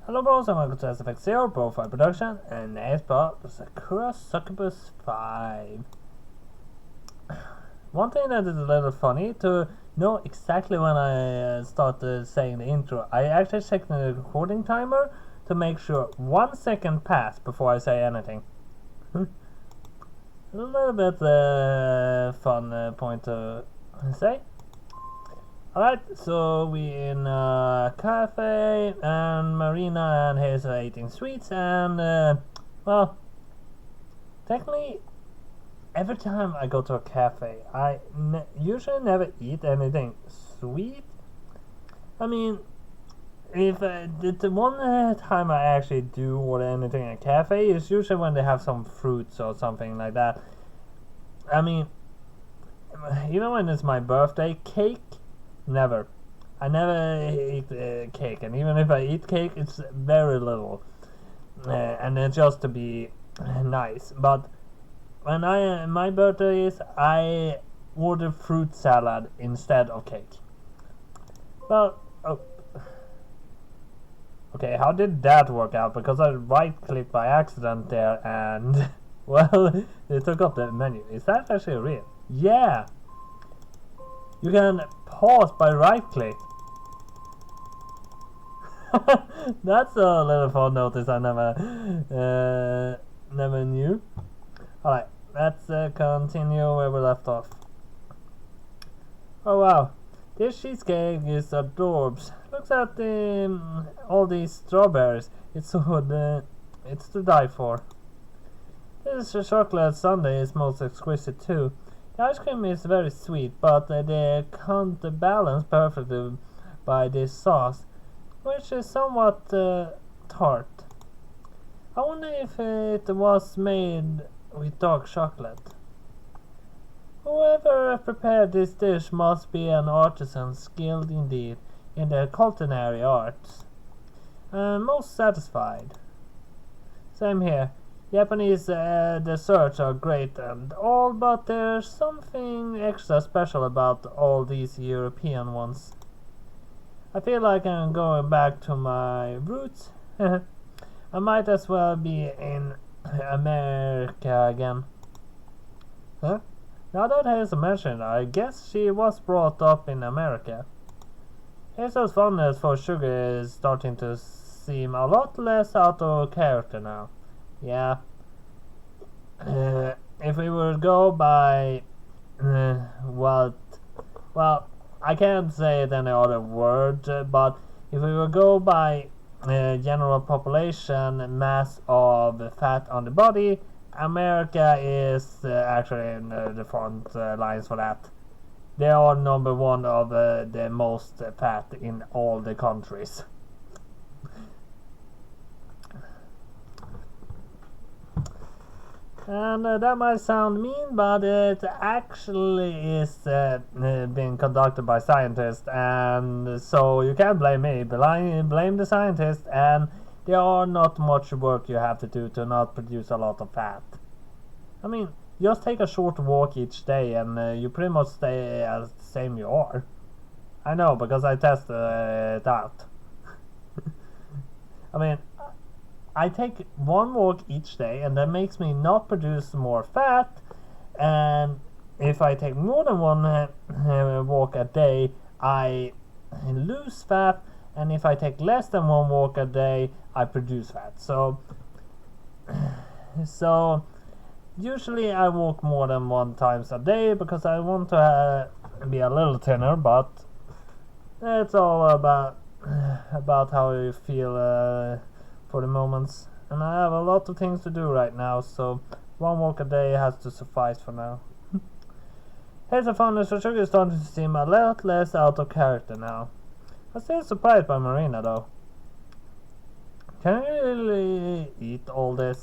Hello bros and welcome to SFX0 Profile Production, and today's part was Sakura Succubus 5. One thing that is a little funny, to know exactly when I started saying the intro, I actually checked the recording timer to make sure 1 second passed before I say anything. A little bit fun point to say. Alright, so we in a cafe, and Marina and his are eating sweets, and well, technically, every time I go to a cafe, I usually never eat anything sweet. I mean, if the one time I actually do order anything at a cafe is usually when they have some fruits or something like that. I mean, even when it's my birthday, cake. Never. I never eat cake, and even if I eat cake, it's very little, and it's just to be nice. But when my birthday is, I order fruit salad instead of cake. Well, okay, how did that work out? Because I right-clicked by accident there, and well, it took up the menu. Is that actually real? Yeah. You can pause by right click. That's a little fun notice I never knew. Alright, let's continue where we left off. Oh wow, this cheesecake is adorbs. Looks at all these strawberries. It's to die for. This chocolate sundae is most exquisite too. The ice cream is very sweet, but they counterbalance perfectly by this sauce, which is somewhat tart. I wonder if it was made with dark chocolate. Whoever prepared this dish must be an artisan skilled indeed in the culinary arts. Most satisfied. Same here. Japanese desserts are great and all, but there's something extra special about all these European ones. I feel like I'm going back to my roots. I might as well be in America again. Huh? Now that Hazel mentioned, I guess she was brought up in America. Hazel's fondness for sugar is starting to seem a lot less out of character now. Yeah. If we would go by well, I can't say it any other word, but if we would go by general population mass of fat on the body, America is actually in the front lines for that. They are number one of the most fat in all the countries. And that might sound mean, but it actually is being conducted by scientists, and so you can't blame me. Blame the scientists, and there are not much work you have to do to not produce a lot of fat. I mean, just take a short walk each day, and you pretty much stay as the same you are. I know, because I tested it out. I mean, I take one walk each day, and that makes me not produce more fat. And if I take more than one walk a day, I lose fat. And if I take less than one walk a day, I produce fat. So usually I walk more than one times a day because I want to be a little thinner. But it's all about how you feel. For the moments, and I have a lot of things to do right now, so one walk a day has to suffice for now. Here's a fondness for sugar is starting to seem a lot less out of character now. I'm still surprised by Marina though. Can you really eat all that?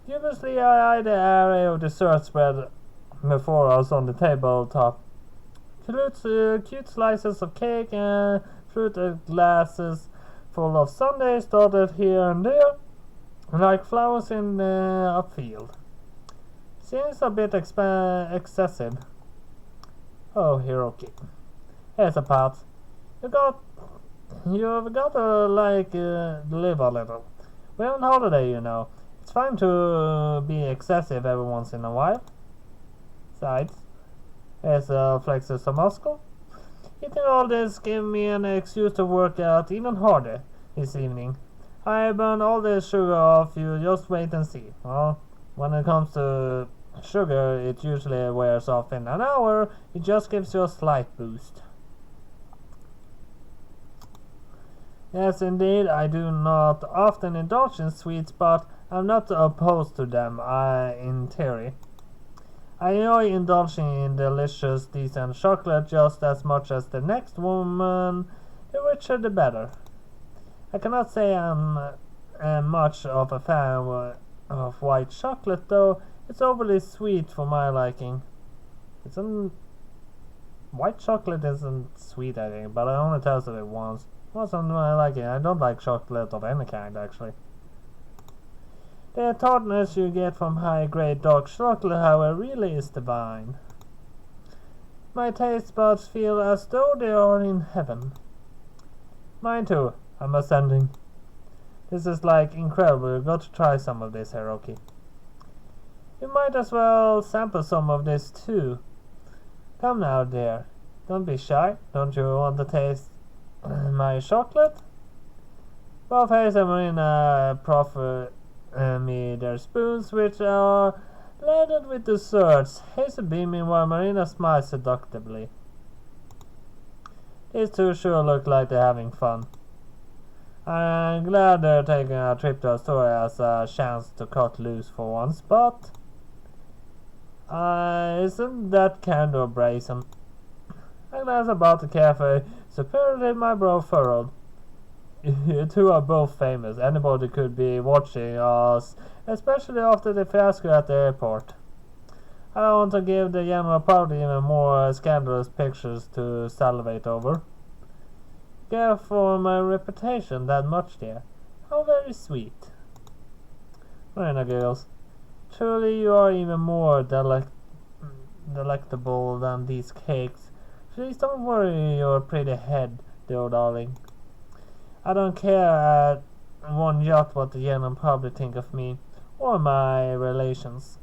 Obviously I eyed the array of dessert spread before us on the tabletop. Cute slices of cake and fruit glasses full of sundaes dotted here and there, like flowers in a field. Seems a bit excessive. Oh, Hiroki. Here's a pat. You got You've got to live a little. We're on holiday, you know. It's fine to be excessive every once in a while. Besides, Hazel flexes a muscle. Eating all this gave me an excuse to work out even harder this evening. I burn all the sugar off, you just wait and see. Well, when it comes to sugar, it usually wears off in an hour. It just gives you a slight boost. Yes, indeed, I do not often indulge in sweets, but I'm not opposed to them, in theory. I enjoy indulging in delicious, decent chocolate just as much as the next woman. The richer the better. I cannot say I'm much of a fan of white chocolate, though. It's overly sweet for my liking. White chocolate isn't sweet, I think, but I only tasted it once. Wasn't my liking. I don't like chocolate of any kind, actually. The tartness you get from high-grade dark chocolate, however, really is divine. My taste buds feel as though they are in heaven. Mine too. I'm ascending. This is incredible. You've got to try some of this, Hiroki. You might as well sample some of this too. Come now, dear. Don't be shy. Don't you want to taste my chocolate? Both Hayes and Marina proffer me their spoons, which are laden with desserts. Hazel beaming while Marina smiles seductively. These two sure look like they're having fun. I'm glad they're taking a trip to Astoria as a chance to cut loose for once, but isn't that kind of brazen? I glance about the cafe, superiorly my brow furrowed. You two are both famous. Anybody could be watching us, especially after the fiasco at the airport. I don't want to give the general public even more scandalous pictures to salivate over. Care for my reputation that much, dear. How very sweet. Marina giggles. Truly you are even more delectable than these cakes. Please don't worry your pretty head, dear darling. I don't care one jot what the general public think of me, or my relations.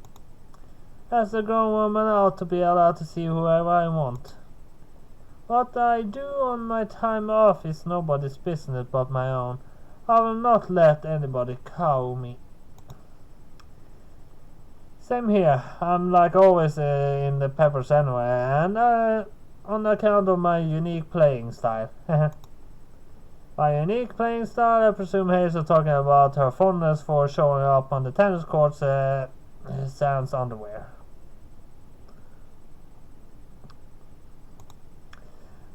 As a grown woman, I ought to be allowed to see whoever I want. What I do on my time off is nobody's business but my own. I will not let anybody cow me. Same here. I'm always in the peppers anyway, and on account of my unique playing style. By unique playing style, I presume Hazel talking about her fondness for showing up on the tennis courts sans underwear.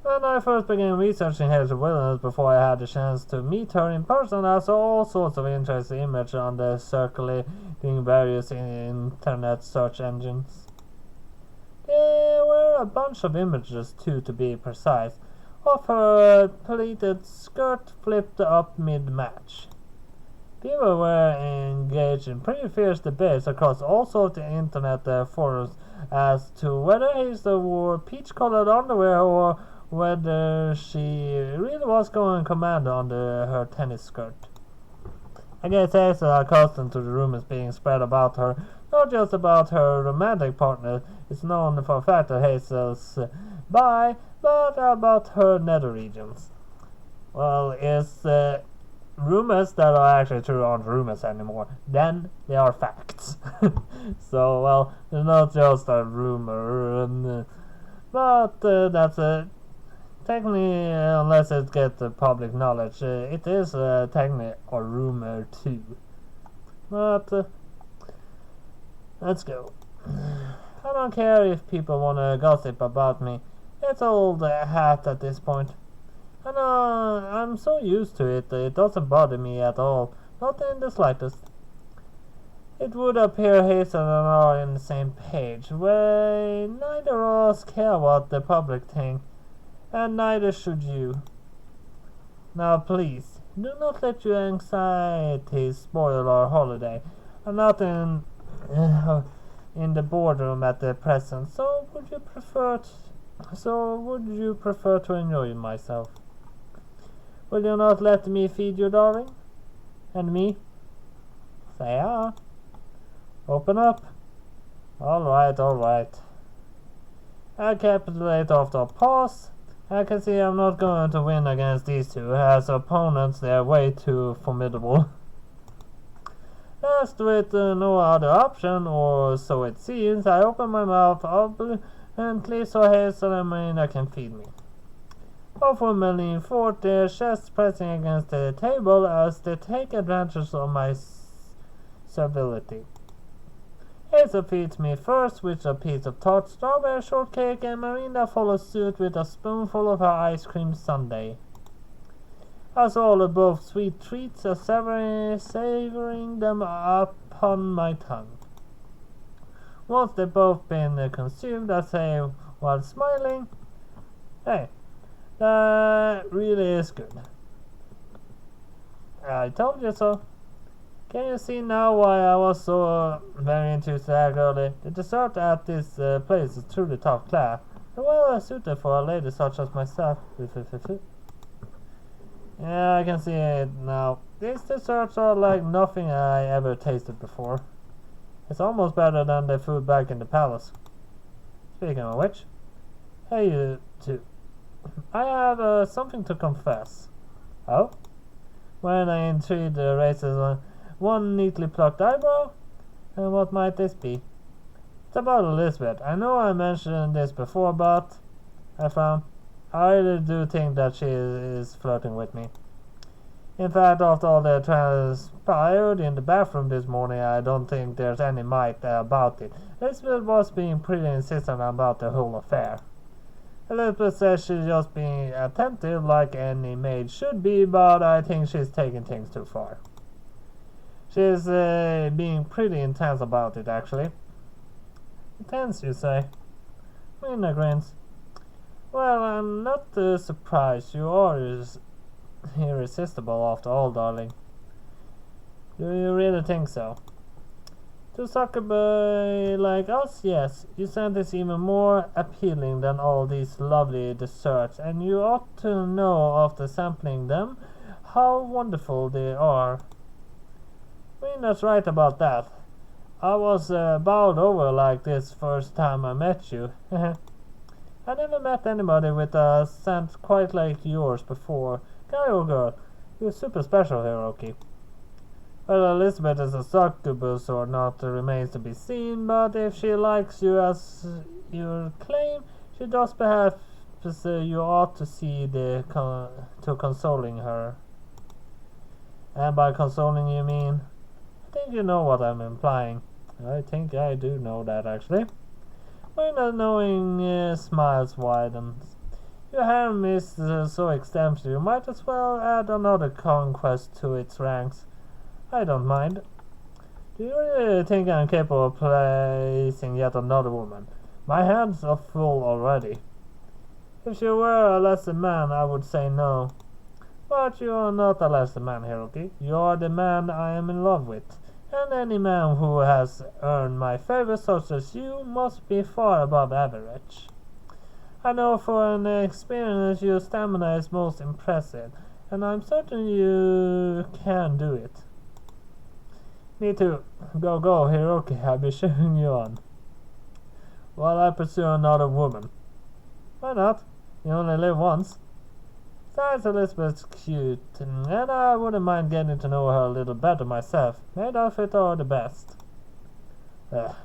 When I first began researching Hazel Williams before I had the chance to meet her in person, I saw all sorts of interesting images on the circulating various internet search engines. There were a bunch of images too, to be precise, of her pleated skirt flipped up mid-match. People were engaged in pretty fierce debates across all sorts of internet forums as to whether Hazel wore peach-colored underwear or whether she really was going commando under her tennis skirt. I guess Hazel, accustomed to the rumors being spread about her, not just about her romantic partner, is known for the fact that Hazel's bi, but about her nether regions. Well, it's rumors that are actually true aren't rumors anymore. Then they are facts. So, well, it's not just a rumor, but that's technically, unless it gets public knowledge, it is technically a rumor too. But let's go. I don't care if people want to gossip about me. It's old hat at this point. And I'm so used to it, it doesn't bother me at all. Not in the slightest. It would appear Hazel and I are on the same page, where neither of us care what the public think, and neither should you. Now please, do not let your anxiety spoil our holiday. I'm not in the boardroom at the present, so would you prefer to enjoy myself? Will you not let me feed you, darling? And me? Say ah. Open up. Alright, alright. I capitulate after a pause. I can see I'm not going to win against these two. As opponents, they're way too formidable. Left with no other option, or so it seems, I open my mouth and please so hastily I can feed me. Both women lean forward, their chests pressing against the table as they take advantage of my servility. Hazel feeds me first with a piece of tart strawberry shortcake, and Marina follows suit with a spoonful of her ice cream sundae. I swallow both sweet treats, savoring them upon my tongue. Once they've both been consumed, I say while smiling, "Hey, that really is good. I told you so." Can you see now why I was so very enthusiastic earlier? The dessert at this place is truly top class, and well suited for a lady such as myself. Yeah, I can see it now. These desserts are like nothing I ever tasted before. It's almost better than the food back in the palace. Speaking of which, hey you two, I have something to confess. Oh? When I entreat raises one neatly plucked eyebrow? And what might this be? It's about Elizabeth. I know I mentioned this before, but I found I really do think that she is flirting with me. In fact, after all that transpired in the bathroom this morning, I don't think there's any might about it. Elizabeth was being pretty insistent about the whole affair. Elizabeth says she's just being attentive like any maid should be, but I think she's taking things too far. She's being pretty intense about it, actually. Intense, you say? Mina grins. Well, I'm not surprised. You are irresistible after all, darling. Do you really think so? To succubus like us, yes. You scent is even more appealing than all these lovely desserts, and you ought to know after sampling them how wonderful they are. Mina's right about that. I was bowled over like this first time I met you. I never met anybody with a scent quite like yours before. Guy or girl, you're super special, Hiroki. Whether Elizabeth is a succubus or not remains to be seen, but if she likes you as you claim she does, perhaps you ought to see to consoling her. And by consoling you mean? I think you know what I'm implying. I think I do know that, actually. When a knowing smiles widens. Your harem is so extensive, you might as well add another conquest to its ranks. I don't mind. Do you really think I'm capable of placing yet another woman? My hands are full already. If you were a lesser man, I would say no. But you are not a lesser man, Hiroki. You are the man I am in love with. And any man who has earned my favor such as you must be far above average. I know for an experience your stamina is most impressive, and I'm certain you can do it. Me too. Go, Hiroki, I'll be cheering you on. While I pursue another woman. Why not? You only live once. Besides, Elizabeth's cute, and I wouldn't mind getting to know her a little better myself. Made of it are the best. Well,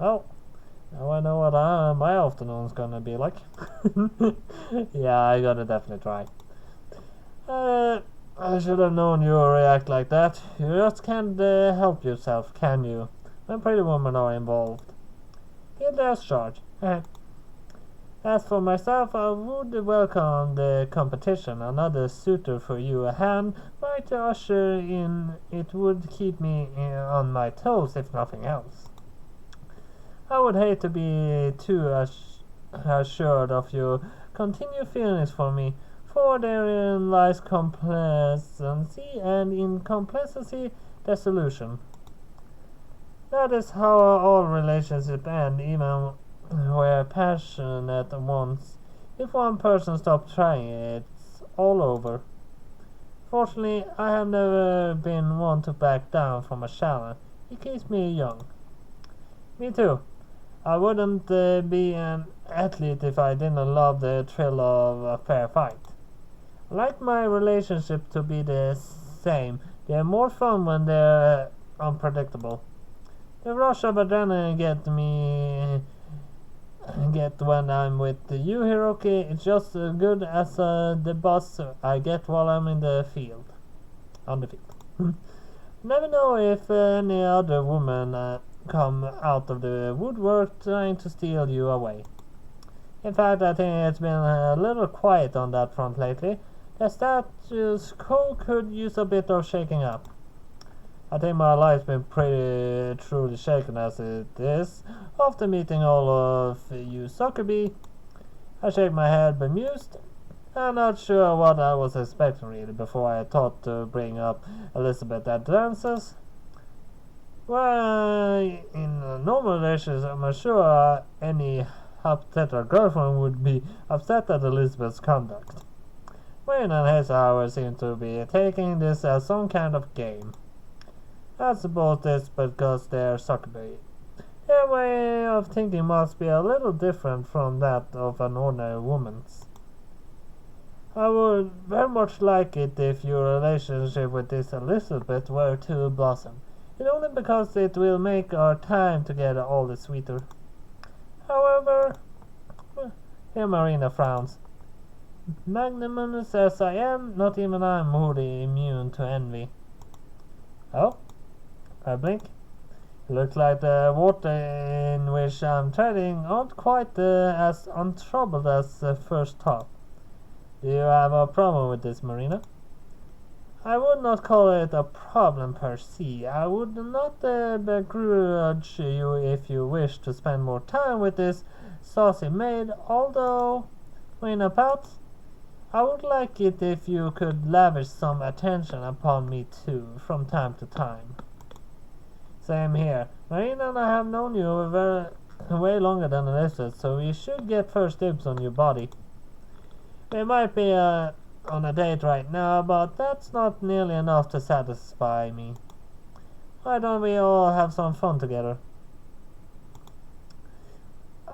now I know what my afternoon's gonna be like. Yeah, I gotta definitely try. I should have known you would react like that. You just can't help yourself, can you? When pretty women are involved. Guilty as charged. As for myself, I would welcome the competition. Another suitor for you a hand might usher in. It would keep me on my toes, if nothing else. I would hate to be too assured of your continued feelings for me, for therein lies complacency, and in complacency, dissolution. That is how all relationships end, even where passionate once. If one person stops trying, it's all over. Fortunately, I have never been one to back down from a challenge. It keeps me young. Me too. I wouldn't be an athlete if I didn't love the thrill of a fair fight. I like my relationship to be the same. They're more fun when they're unpredictable. The rush of adrenaline get when I'm with you, Hiroki. It's just as good as the buzz I get while I'm in the field. On the field. Never know if any other woman come out of the woodwork trying to steal you away. In fact, I think it's been a little quiet on that front lately. The status quo could use a bit of shaking up. I think my life's been pretty truly shaken as it is. After meeting all of you succubi, I shake my head bemused. I'm not sure what I was expecting really before I thought to bring up Elizabeth advances. Well, in a normal relationship, I'm sure any hypothetical girlfriend would be upset at Elizabeth's conduct. Wayne and Hazel, however, seem to be taking this as some kind of game. I suppose it's because they're succubi. Their way of thinking must be a little different from that of an ordinary woman's. I would very much like it if your relationship with this Elizabeth were to blossom. It's only because it will make our time together all the sweeter. However, here Marina frowns. Magnanimous as I am, not even I am wholly immune to envy. Oh? I blink. It looks like the water in which I'm treading aren't quite as untroubled as first thought. Do you have a problem with this, Marina? I would not call it a problem per se. I would not begrudge you if you wish to spend more time with this saucy maid, although, Marina pouts, I would like it if you could lavish some attention upon me too, from time to time. Same here. Marina and I have known you way longer than Elizabeth, so we should get first dibs on your body. We might be on a date right now, but that's not nearly enough to satisfy me. Why don't we all have some fun together?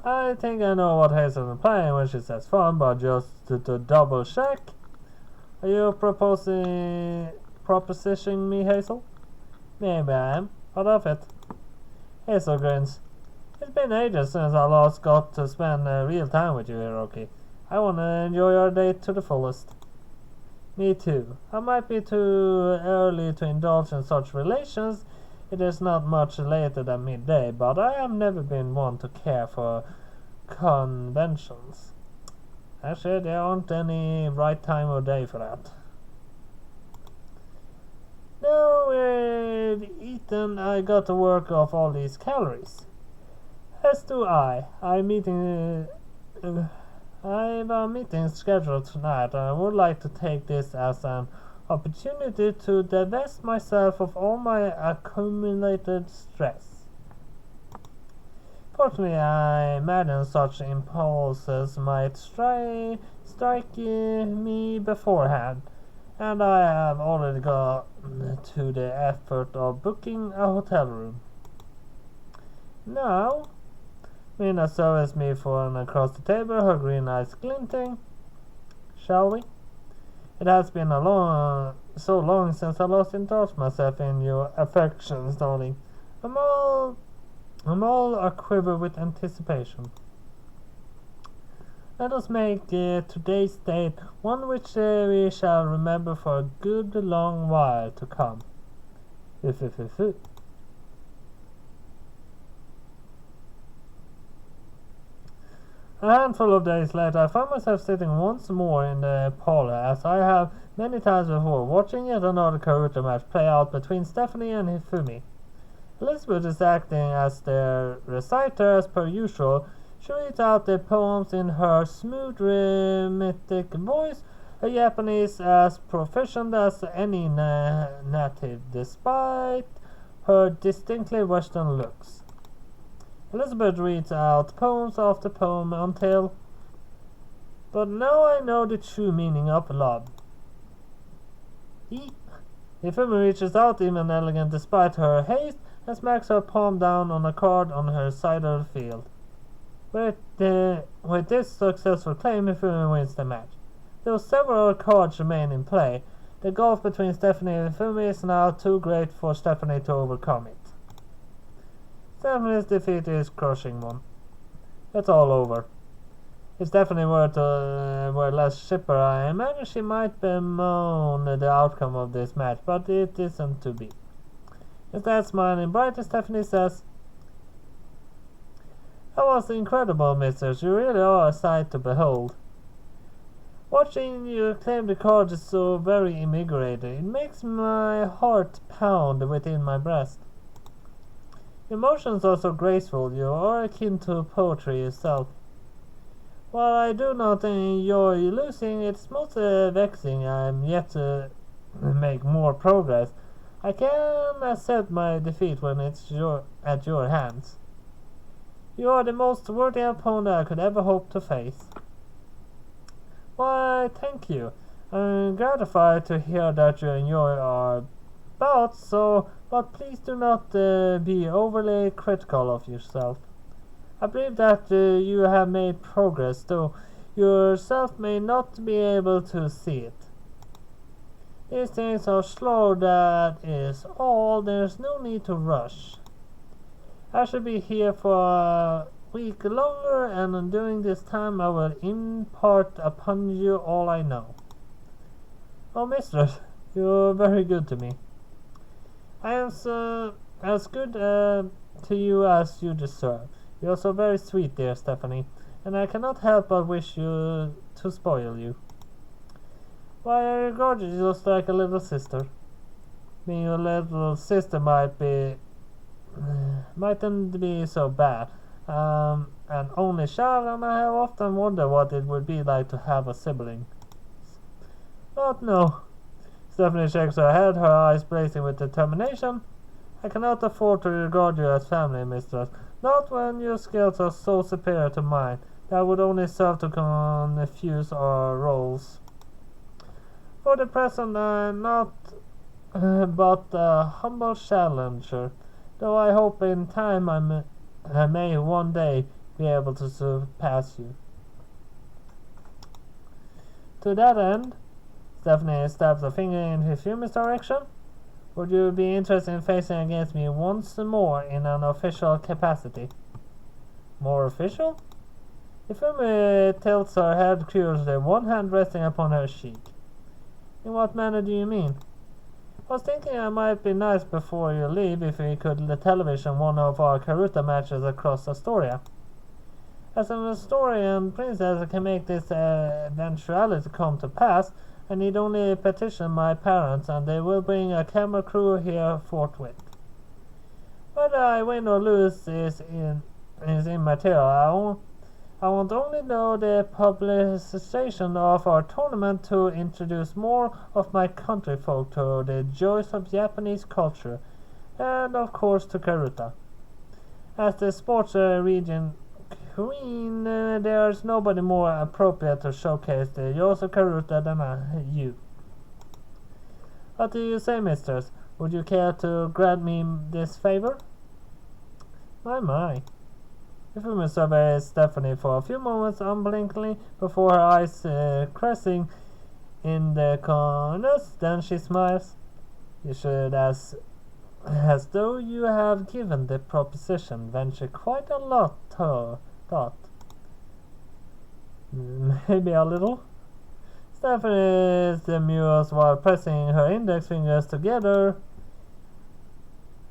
I think I know what Hazel is implying when she says fun, but just to double check. Are you propositioning me, Hazel? Maybe I am. What of it? Hazel grins. It's been ages since I last got to spend real time with you, Hiroki. I want to enjoy our date to the fullest. Me too. I might be too early to indulge in such relations. It is not much later than midday, but I have never been one to care for conventions. Actually, there aren't any right time of day for that. Now we've eaten, I got to work off all these calories. As do I. I have a meeting scheduled tonight, and I would like to take this as an opportunity to divest myself of all my accumulated stress. Fortunately, I imagine such impulses might strike me beforehand, and I have already got to the effort of booking a hotel room. Now, Mina serves me for and across the table, her green eyes glinting. Shall we? It has been so long since I last indulged myself in your affections, darling. I'm all aquiver with anticipation. Let us make today's date one which we shall remember for a good long while to come. A handful of days later, I found myself sitting once more in the parlor, as I have many times before, watching yet another Karuta match play out between Stephanie and Hifumi. Elizabeth is acting as their reciter as per usual. She reads out the poems in her smooth, rhythmic voice, a Japanese as proficient as any native, despite her distinctly Western looks. Elizabeth reads out poems after poem until, but now I know the true meaning of love. He Ifumi reaches out, even elegant despite her haste, and smacks her palm down on a card on her side of the field. With this successful claim, Ifumi wins the match. Though several cards remain in play, the gulf between Stephanie and Ifumi is now too great for Stephanie to overcome it. Stephanie's defeat is a crushing one. It's all over. If Stephanie were less chipper, I imagine she might bemoan the outcome of this match, but it isn't to be. Instead, smiling brightly, Stephanie says, "That was incredible, misters. You really are a sight to behold. Watching you claim the card is so very invigorating. It makes my heart pound within my breast. Your motions are so graceful. You are akin to poetry yourself. While I do not enjoy losing, it's most vexing I am yet to make more progress. I can accept my defeat when it's at your hands. You are the most worthy opponent I could ever hope to face." "Why, thank you. I'm gratified to hear that you enjoy our bouts, but please do not be overly critical of yourself. I believe that you have made progress, though yourself may not be able to see it. These things are slow, that is all. There's no need to rush. I shall be here for a week longer, and during this time I will impart upon you all I know." "Oh, mistress, you're very good to me." "I am as good to you as you deserve. You're so very sweet, dear Stephanie, and I cannot help but wish to spoil you. Why, I regard you just like a little sister. Being a little sister mightn't be so bad. An only child, and I have often wondered what it would be like to have a sibling. But no." Stephanie shakes her head, her eyes blazing with determination. "I cannot afford to regard you as family, mistress. Not when your skills are so superior to mine. That would only serve to confuse our roles. For the present, I am not but a humble challenger, though I hope in time I may one day be able to surpass you." To that end, Stephanie stabs a finger in Hifumi's direction. "Would you be interested in facing against me once more in an official capacity?" "More official?" Hifumi tilts her head curiously, one hand resting upon her cheek. "In what manner do you mean?" "I was thinking it might be nice before you leave if we could television one of our Karuta matches across Astoria. As an Astorian princess, I can make this eventuality come to pass. I need only petition my parents, and they will bring a camera crew here forthwith. Whether I win or lose is immaterial. I want only know the publicization of our tournament to introduce more of my countryfolk to the joys of Japanese culture, and of course to Karuta. As the sports region queen, there's nobody more appropriate to showcase the joys of Karuta than you. What do you say, mistress? Would you care to grant me this favor?" My. Hifumi surveys Stephanie for a few moments unblinkingly before her eyes crashing in the corners. Then she smiles. "You should, as though you have given the proposition, venture quite a lot thought. Maybe a little." Stephanie demurs while pressing her index fingers together.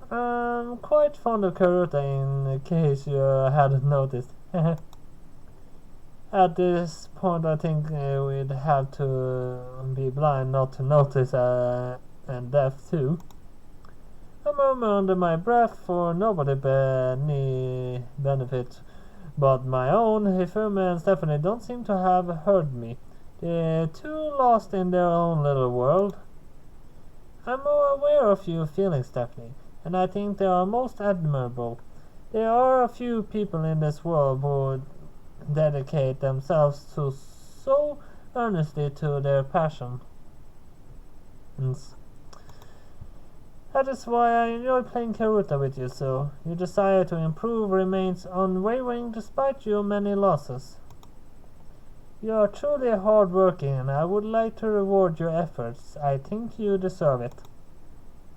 "I'm quite fond of Karuta, in case you hadn't noticed." At this point, I think we'd have to be blind not to notice, and deaf too. I murmur under my breath, for nobody any benefit but my own. Hifumi and Stephanie don't seem to have heard me. They're too lost in their own little world. "I'm aware of your feelings, Stephanie, and I think they are most admirable. There are a few people in this world who dedicate themselves so earnestly to their passion. That is why I enjoy playing Karuta with you, so your desire to improve remains unwavering despite your many losses. You are truly hard-working, and I would like to reward your efforts. I think you deserve it.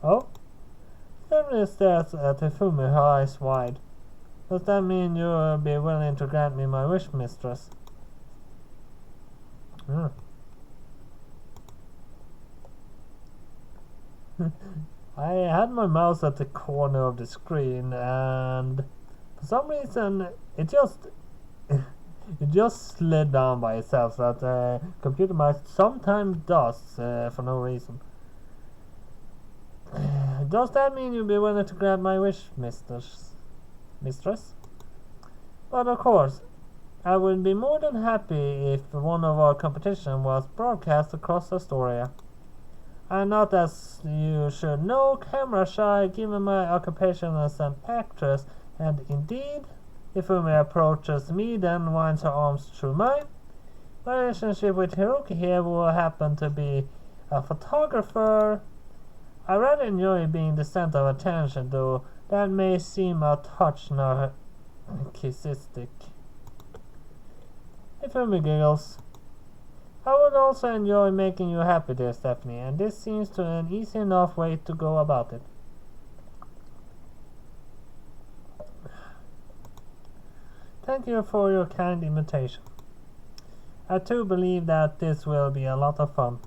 Oh? Stephanie stares at Hifumi, her eyes wide. Does that mean you'll be willing to grant me my wish, mistress? I had my mouse at the corner of the screen, and for some reason it just slid down by itself. That computer mouse sometimes does for no reason. Does that mean you'll be willing to grant my wish, mistress? But of course, I would be more than happy if one of our competition was broadcast across Astoria. I'm not, as you should know, camera shy given my occupation as an actress, and indeed, if Umi approaches me then winds her arms through mine. My relationship with Hiroki here will happen to be a photographer. I rather enjoy being the center of attention, though that may seem a touch narcissistic. If Umi giggles. I would also enjoy making you happy, dear Stephanie, and this seems to an easy enough way to go about it. Thank you for your kind invitation. I too believe that this will be a lot of fun.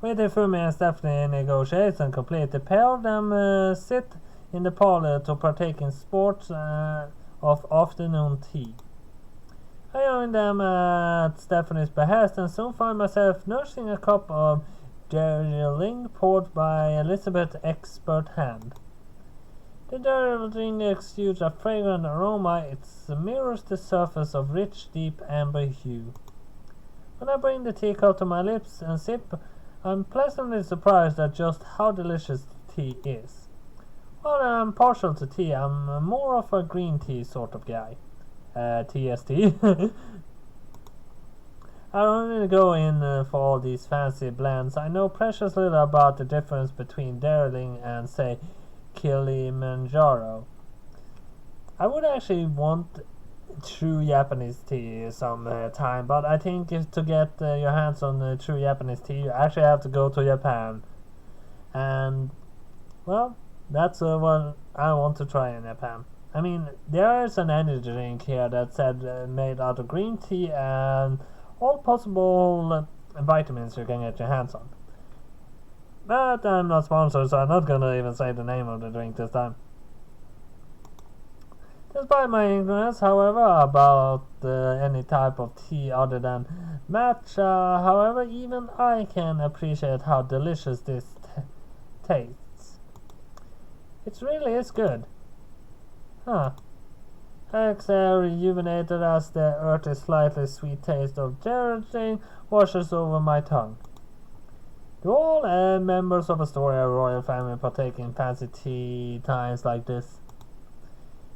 With Hifumi and Stephanie negotiation complete, the pair of them sit in the parlor to partake in sports of afternoon tea. I joined them at Stephanie's behest and soon found myself nursing a cup of darjeeling poured by Elizabeth's expert hand. The darjeeling exudes a fragrant aroma. It mirrors the surface of rich, deep amber hue. When I bring the teacup to my lips and sip, I'm pleasantly surprised at just how delicious the tea is. While I'm partial to tea, I'm more of a green tea sort of guy. TST. I don't really go in for all these fancy blends. I know precious little about the difference between darjeeling and, say, Kilimanjaro. I would actually want true Japanese tea some time, but I think to get your hands on true Japanese tea, you actually have to go to Japan. And, well, that's what I want to try in Japan. I mean, there's an energy drink here that said made out of green tea and all possible vitamins you can get your hands on. But I'm not sponsored, so I'm not gonna even say the name of the drink this time. Despite my ignorance, however, about any type of tea other than matcha, however, even I can appreciate how delicious this tastes. It really is good. Huh. Rejuvenated as the earthy, slightly sweet taste of darjeeling washes over my tongue. Do all members of Astoria royal family partake in fancy tea times like this?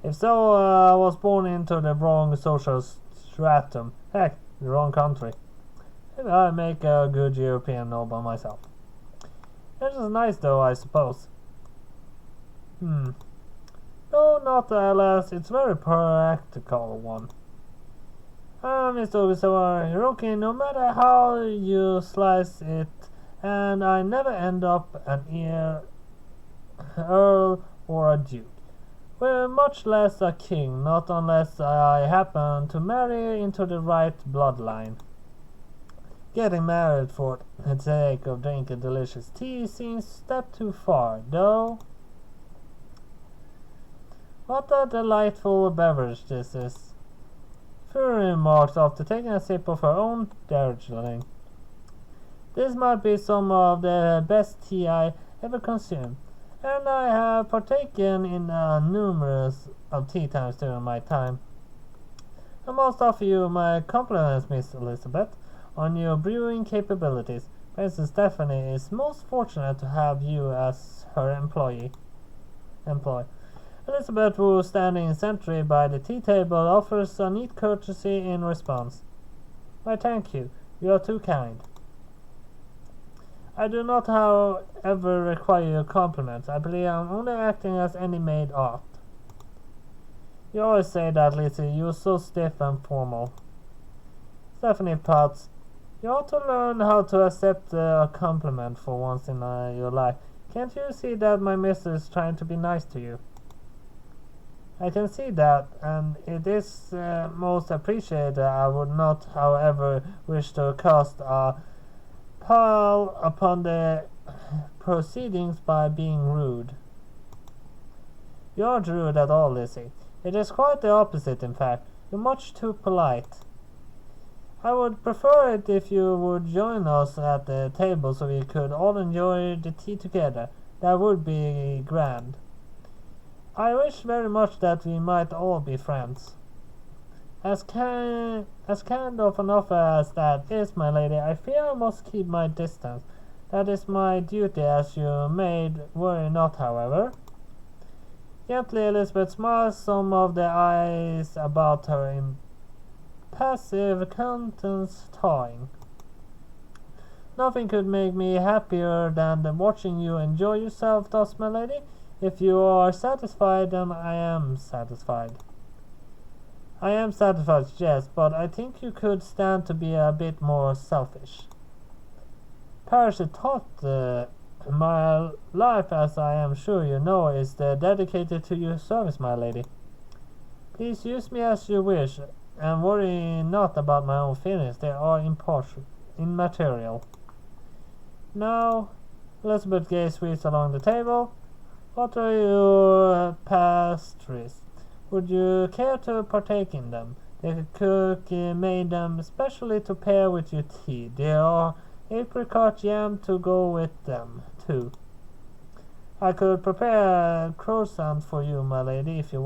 If so, I was born into the wrong social stratum. Heck, the wrong country. Maybe I make a good European noble myself. It is nice though, I suppose. No, not alas, it's very practical one. Mr. Hiroki, no matter how you slice it, and I never end up an earl or a duke. We're much less a king, not unless I happen to marry into the right bloodline. Getting married for the sake of drinking delicious tea seems a step too far, though. What a delightful beverage this is, Fury remarked after taking a sip of her own darjeeling. This might be some of the best tea I ever consumed, and I have partaken in numerous of tea times during my time. I must offer you my compliments, Miss Elizabeth, on your brewing capabilities. Princess Stephanie is most fortunate to have you as her employee. Elizabeth, who was standing sentry by the tea table, offers a neat courtesy in response. Why, thank you. You are too kind. I do not, however, require your compliments. I believe I am only acting as any maid ought. You always say that, Lizzie. You are so stiff and formal. Stephanie pouts. You ought to learn how to accept a compliment for once in your life. Can't you see that my mistress is trying to be nice to you? I can see that, and it is most appreciated. I would not, however, wish to cast a pall upon the proceedings by being rude. You aren't rude at all, Lizzie. It is quite the opposite, in fact. You're much too polite. I would prefer it if you would join us at the table so we could all enjoy the tea together. That would be grand. I wish very much that we might all be friends. As kind of an offer as that is, my lady, I fear I must keep my distance. That is my duty as your maid. Worry not, however. Gently, Elizabeth smiles, some of the eyes about her impassive countenance thawing. Nothing could make me happier than watching you enjoy yourself thus, my lady. If you are satisfied, then I am satisfied. I am satisfied, yes, but I think you could stand to be a bit more selfish. Parish thought my life, as I am sure you know, is dedicated to your service, my lady. Please use me as you wish, and worry not about my own feelings. They are immaterial. Now, Elizabeth gazed sweets along the table. What are your pastries? Would you care to partake in them? The cook made them especially to pair with your tea. There are apricot jam to go with them, too. I could prepare a croissant for you, my lady, if you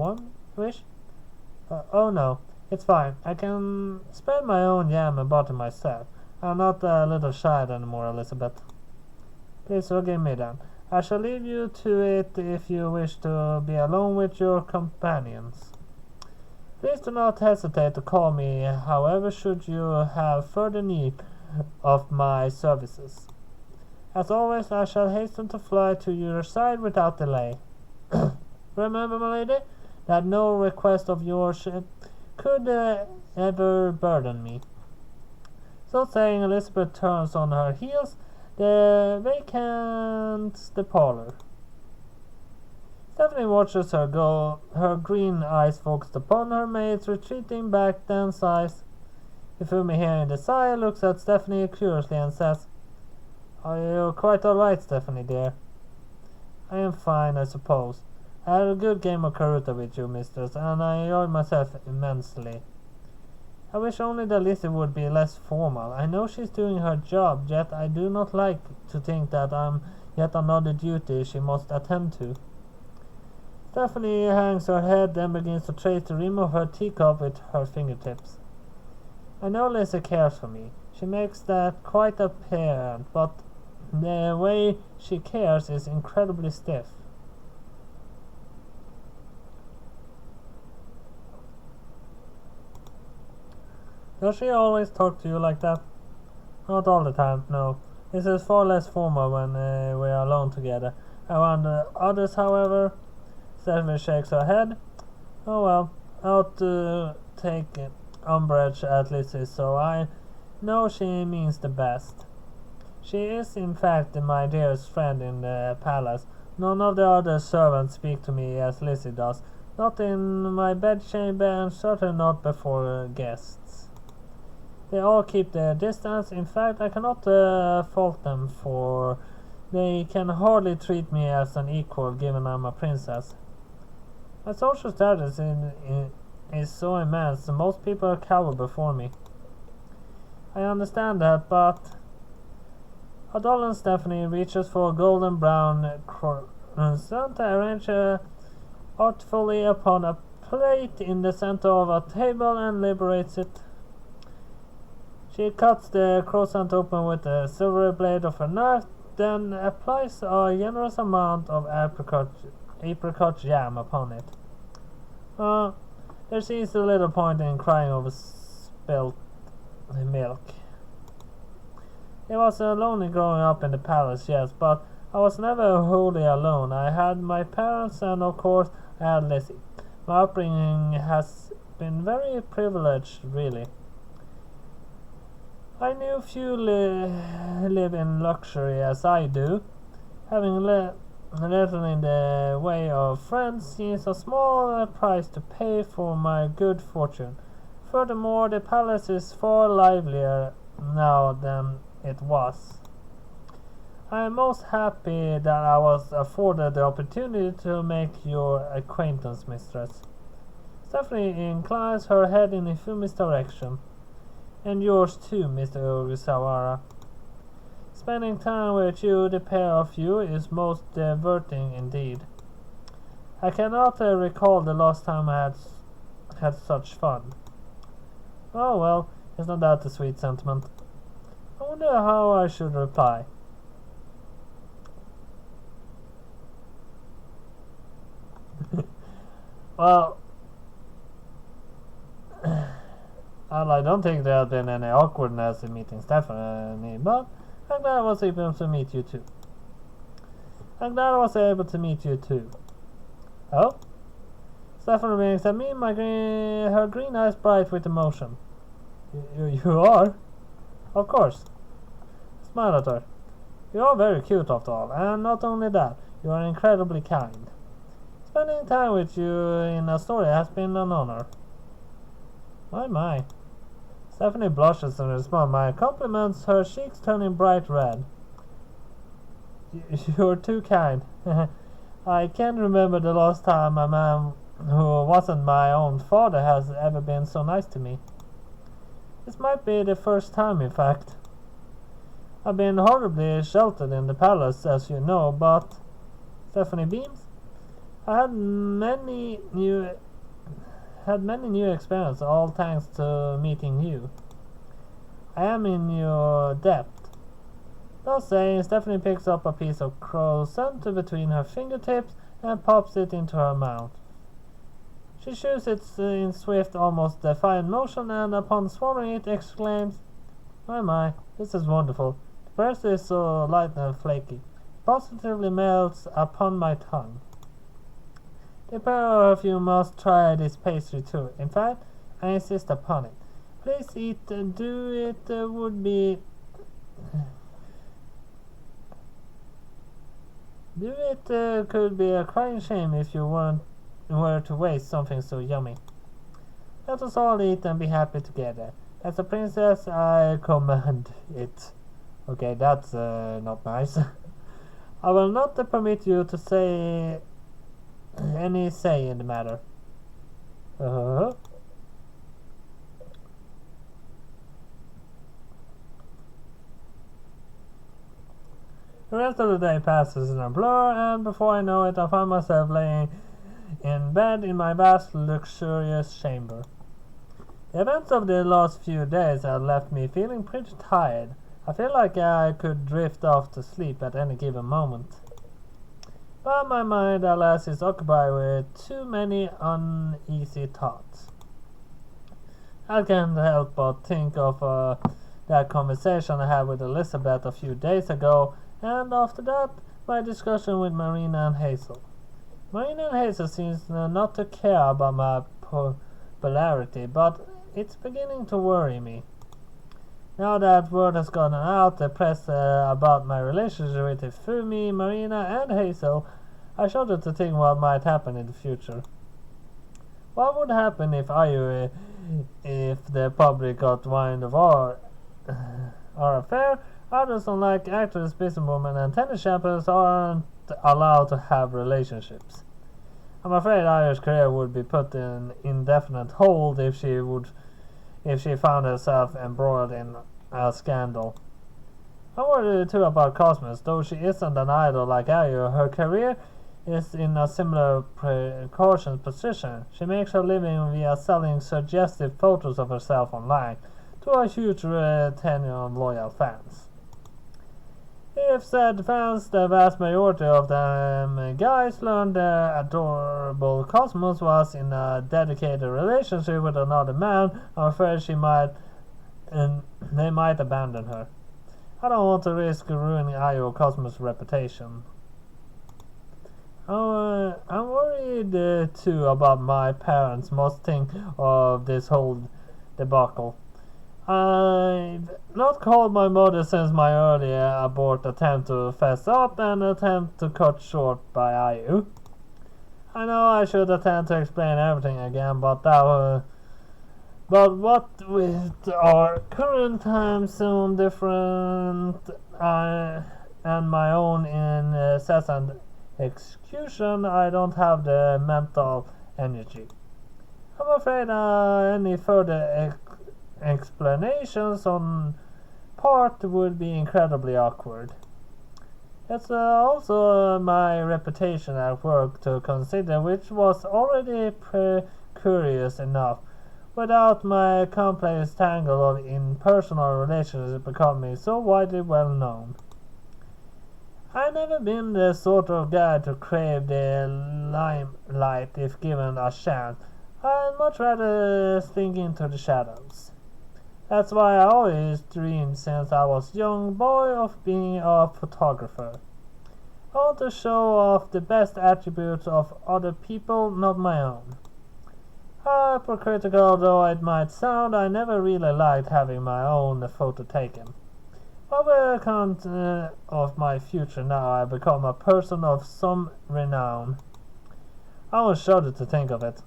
wish. Oh no, it's fine. I can spread my own jam and butter myself. I'm not a little shy anymore, Elizabeth. Please forgive me then. I shall leave you to it if you wish to be alone with your companions. Please do not hesitate to call me, however, should you have further need of my services. As always, I shall hasten to fly to your side without delay. Remember, my lady, that no request of yours could ever burden me. So saying, Elizabeth turns on her heels, vacates the parlor. Stephanie watches her go, her green eyes focused upon her maid's retreating back, then sighs. Ifumi, hearing the sigh, looks at Stephanie curiously and says, Are you quite all right, Stephanie, dear? I am fine, I suppose. I had a good game of Karuta with you, mistress, and I enjoyed myself immensely. I wish only that Lizzie would be less formal. I know she's doing her job, yet I do not like to think that I'm yet another duty she must attend to. Stephanie hangs her head, then begins to trace the rim of her teacup with her fingertips. I know Lizzie cares for me. She makes that quite apparent, but the way she cares is incredibly stiff. Does she always talk to you like that? Not all the time, no. This is far less formal when we are alone together. Around others, however, Stephanie shakes her head. Oh well, I ought to take umbrage at Lizzie, so I know she means the best. She is, in fact, my dearest friend in the palace. None of the other servants speak to me as Lizzie does. Not in my bedchamber, and certainly not before guests. They all keep their distance. In fact, I cannot fault them, for they can hardly treat me as an equal, given I'm a princess. My social status is so immense, most people cower before me. I understand that, but... Adol Stephanie reaches for a golden brown croissant arranged artfully upon a plate in the center of a table and liberates it. She cuts the croissant open with the silver blade of her knife, then applies a generous amount of apricot jam upon it. There seems a little point in crying over spilt milk. It was lonely growing up in the palace, yes, but I was never wholly alone. I had my parents and of course I had Lizzie. My upbringing has been very privileged, really. I knew few live in luxury as I do. Having little in the way of friends seems a small price to pay for my good fortune. Furthermore, the palace is far livelier now than it was. I am most happy that I was afforded the opportunity to make your acquaintance, mistress. Stephanie inclines her head in Ifumi's direction. And yours too, Mr. Urisawa. Spending time with you, the pair of you, is most diverting indeed. I cannot recall the last time I had such fun. Oh well, isn't that a sweet sentiment? I wonder how I should reply. Well, I don't think there have been any awkwardness in meeting Stephanie, but I'm glad I was able to meet you too. Oh? Stephanie winks at me, her green eyes bright with emotion. You are? Of course. Smile at her. You are very cute after all, and not only that, you are incredibly kind. Spending time with you in Astoria has been an honor. My. Stephanie blushes and responds my compliments, her cheeks turning bright red. You're too kind. I can't remember the last time a man who wasn't my own father has ever been so nice to me. This might be the first time, in fact. I've been horribly sheltered in the palace, as you know, but... Stephanie beams. I had many new experiences, all thanks to meeting you. I am in your debt. Thus saying, Stephanie picks up a piece of croissant between her fingertips and pops it into her mouth. She chews it in swift, almost defiant motion, and upon swallowing it, exclaims, My, this is wonderful. The breast is so light and flaky. It positively melts upon my tongue. The pair of you must try this pastry too. In fact, I insist upon it. Please eat. Could be a crying shame if you were to waste something so yummy. Let us all eat and be happy together. As a princess, I command it. Okay, that's not nice. I will not permit you to say any say in the matter. The rest of the day passes in a blur, and before I know it, I find myself laying in bed in my vast, luxurious chamber. The events of the last few days have left me feeling pretty tired. I feel like I could drift off to sleep at any given moment. But my mind, alas, is occupied with too many uneasy thoughts. I can't help but think of that conversation I had with Elizabeth a few days ago, and after that, my discussion with Marina and Hazel. Marina and Hazel seems not to care about my popularity, but it's beginning to worry me. Now that word has gone out, the press about my relationship with Ifumi, Marina, and Hazel, I shudder to think what might happen in the future. What would happen if the public got wind of our affair? Others, unlike actors, businesswomen, and tennis champions, aren't allowed to have relationships. I'm afraid Irish career would be put in indefinite hold if she found herself embroiled in a scandal. I worry too about Cosmos. Though she isn't an idol like Ayu, her career is in a similar precarious position. She makes her living via selling suggestive photos of herself online to a huge tenure of loyal fans. If said fans, the vast majority of them guys, learned their adorable Cosmos was in a dedicated relationship with another man, I'm afraid she might and they might abandon her. I don't want to risk ruining Io Cosmos' reputation. I'm worried too about my parents must think of this whole debacle. I've not called my mother since my earlier abort attempt to fess up and attempt to cut short by Io. I know I should attempt to explain everything again, but what with our current time zone different and my own incessant execution, I don't have the mental energy. I'm afraid any further explanations on part would be incredibly awkward. It's also my reputation at work to consider, which was already precarious enough without my complex tangle of impersonal relationships becoming so widely well known. I've never been the sort of guy to crave the limelight if given a chance. I'd much rather sink into the shadows. That's why I always dreamed since I was a young boy of being a photographer. I want to show off the best attributes of other people, not my own. Hypocritical though it might sound, I never really liked having my own photo taken. But with account of my future now, I become a person of some renown. I was shuddered to think of it.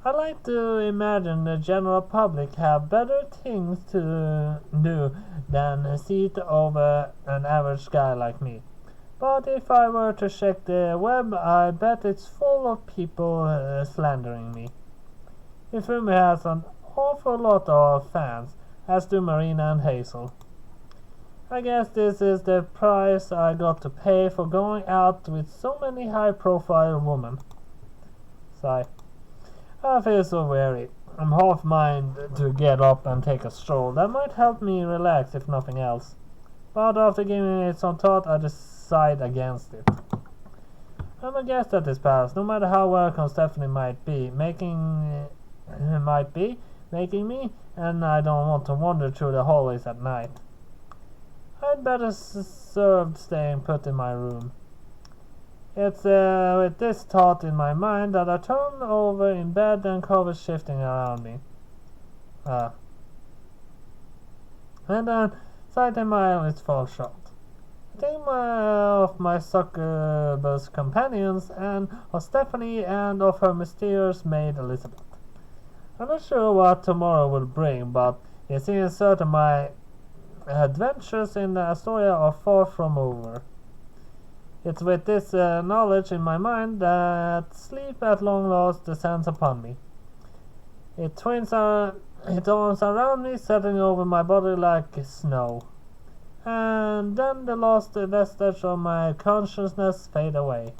I like to imagine the general public have better things to do than sit over an average guy like me. But if I were to check the web, I bet it's full of people slandering me. Ifumi has an awful lot of fans, as do Marina and Hazel. I guess this is the price I got to pay for going out with so many high-profile women. Sigh. I feel so weary. I'm half minded to get up and take a stroll. That might help me relax if nothing else. But after giving it some thought, I decide against it. I'm a guest at this palace, no matter how welcome Stephanie might be making me, and I don't want to wander through the hallways at night. I'd better served staying put in my room. It's with this thought in my mind that I turn over in bed and covers shifting around me. And then sighting my eyelids fall shut. I think of my succubus companions and of Stephanie and of her mysterious maid Elizabeth. I'm not sure what tomorrow will bring, but it seems certain my adventures in Astoria are far from over. It's with this knowledge in my mind that sleep at long last descends upon me. It arms around me, settling over my body like snow. And then the last vestige of my consciousness fade away.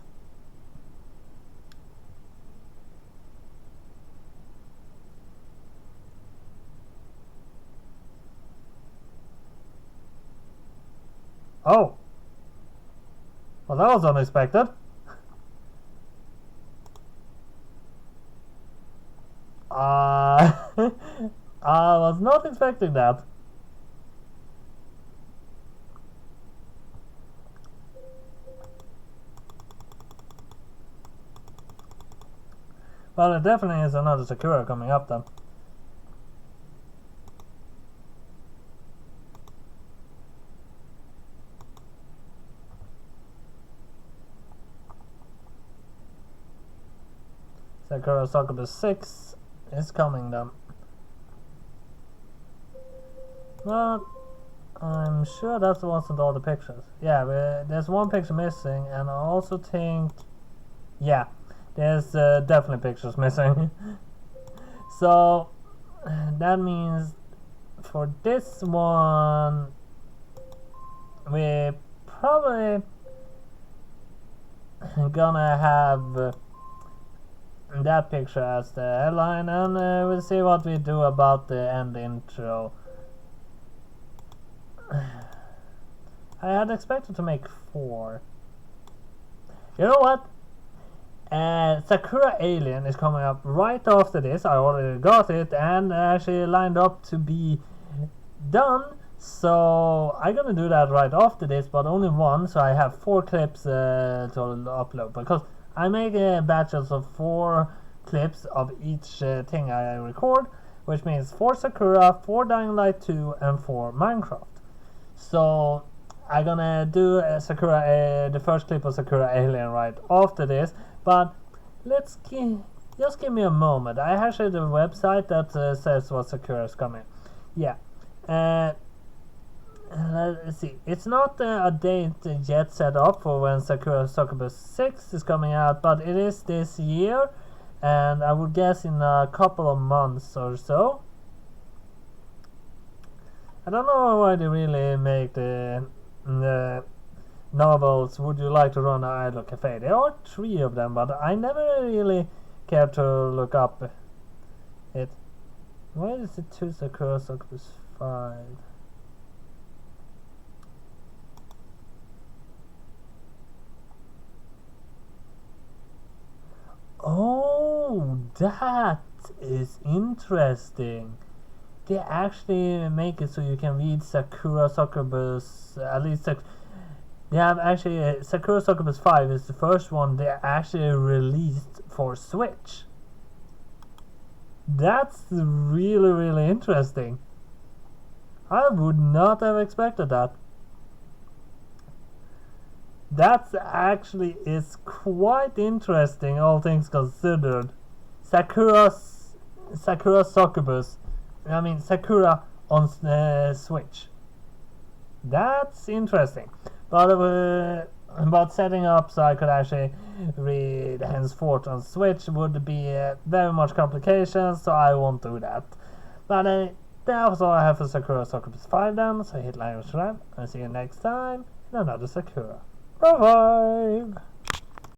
Oh! Well, that was unexpected. I was not expecting that. Well, there definitely is another Sakura coming up then. Sakura Succubus 6 is coming then. But I'm sure that wasn't all the pictures. Yeah, there's one picture missing, and I also think, yeah, there's definitely pictures missing. So that means for this one we probably gonna have that picture as the headline, and we'll see what we do about the end intro. I had expected to make 4. You know what? Sakura Alien is coming up right after this. I already got it and actually lined up to be done. So I'm gonna do that right after this, but only one, so I have 4 clips to upload, because I make batches of 4 clips of each thing I record, which means 4 Sakura, 4 Dying Light 2, and 4 Minecraft. So I'm gonna do Sakura, the first clip of Sakura Alien right after this, but just give me a moment. I actually have a website that says what Sakura is coming. Yeah. Let's see. It's not a date yet set up for when Sakura Succubus 6 is coming out, but it is this year, and I would guess in a couple of months or so. I don't know why they really make the novels Would You Like to Run an Idle Cafe. There are 3 of them, but I never really cared to look up it. Why is it 2 Sakura Succubus 5? Oh, that is interesting. They actually make it so you can read Sakura Succubus, at least they have actually, Sakura Succubus 5 is the first one they actually released for Switch. That's really, really interesting. I would not have expected that. That actually is quite interesting, all things considered. Sakura Succubus. I mean, Sakura on Switch. That's interesting. But setting up so I could actually read henceforth on Switch would be very much complications, so I won't do that. But that was all I have for Sakura Succubus 5 then, so hit like and subscribe, and see you next time in another Sakura. Bye bye!